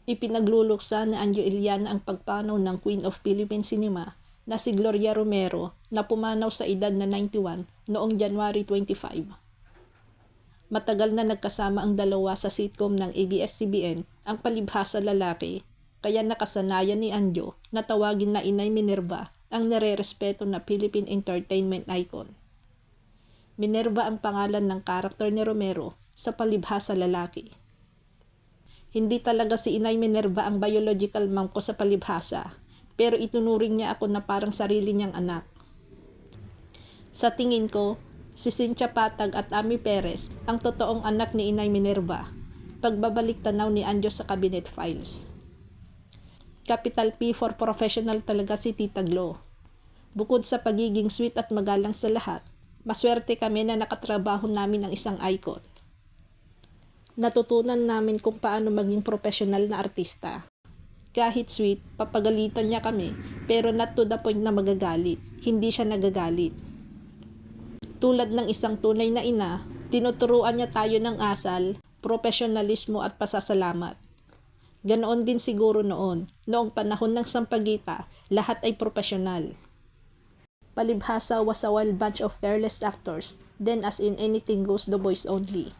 Ipinagluluksa na Anjo Iliana ang pagpanaw ng Queen of Philippine Cinema na si Gloria Romero na pumanaw sa edad na 91 noong January 25. Matagal na nagkasama ang dalawa sa sitcom ng ABS-CBN, ang Palibhasa Lalaki, kaya nakasanayan ni Anjo na tawagin na Inay Minerva ang nare-respeto na Philippine entertainment icon. Minerva ang pangalan ng karakter ni Romero sa Palibhasa Lalaki. Hindi talaga si Inay Minerva ang biological mom ko sa palibhasa, pero itunuring niya ako na parang sarili niyang anak. Sa tingin ko, si Cynthia Patag at Ami Perez ang totoong anak ni Inay Minerva, pagbabalik tanaw ni Anjo sa cabinet files. Capital P for professional talaga si Tita Glo. Bukod sa pagiging sweet at magalang sa lahat, maswerte kami na nakatrabaho namin ang isang icon. Natutunan namin kung paano maging profesional na artista. Kahit sweet, papagalitan niya kami, pero not to the point na magagalit. Hindi siya nagagalit. Tulad ng isang tunay na ina, tinuturuan niya tayo ng asal, profesionalismo at pasasalamat. Ganoon din siguro noong panahon ng Sampaguita, lahat ay profesional. Palibhasa was a wild bunch of careless actors, then as in anything goes the boys only.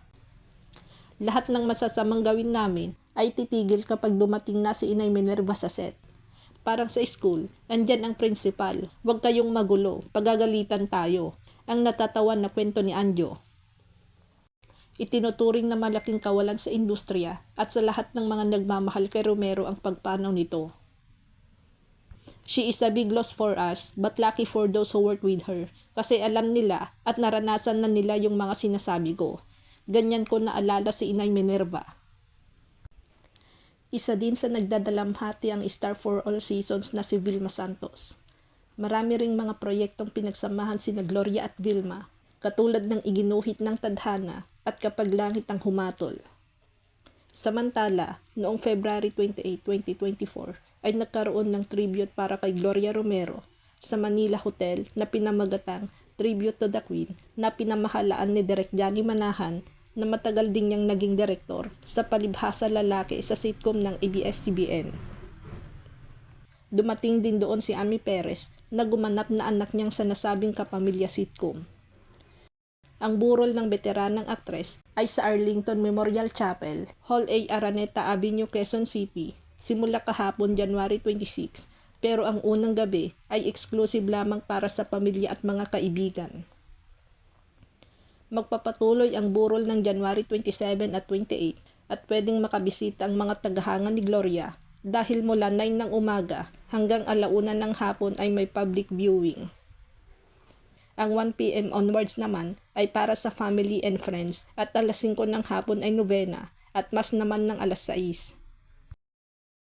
Lahat ng masasamang gawin namin ay titigil kapag dumating na si Inay Minerva sa set. Parang sa school, andyan ang principal, huwag kayong magulo, pagagalitan tayo, ang natatawan na kwento ni Anjo. Itinuturing na malaking kawalan sa industriya at sa lahat ng mga nagmamahal kay Romero ang pagpanaw nito. She is a big loss for us, but lucky for those who work with her, kasi alam nila at naranasan na nila yung mga sinasabi ko. Ganyan ko naalala si Inay Minerva. Isa din sa nagdadalamhati ang star for all seasons na si Vilma Santos. Marami ring mga proyektong pinagsamahan sina Gloria at Vilma, katulad ng Iginuhit ng Tadhana at Kapag Langit ang Humatol. Samantala, noong February 28, 2024 ay nagkaroon ng tribute para kay Gloria Romero sa Manila Hotel na pinamagatang Tribute to the Queen na pinamahalaan ni Direk Johnny Manahan na matagal din niyang naging direktor sa Palibhasa Lalaki sa sitcom ng ABS-CBN. Dumating din doon si Ami Perez na gumanap na anak niyang sa nasabing kapamilya sitcom. Ang burol ng veteranang aktres ay sa Arlington Memorial Chapel, Hall A, Araneta Avenue, Quezon City, simula kahapon January 26, pero ang unang gabi ay exclusive lamang para sa pamilya at mga kaibigan. Magpapatuloy ang burol ng January 27 at 28 at pwedeng makabisita ang mga tagahanga ni Gloria dahil mula 9 ng umaga hanggang 1:00 ng hapon ay may public viewing. Ang 1 p.m. onwards naman ay para sa family and friends at 5:00 ng hapon ay novena at mas naman ng 6:00.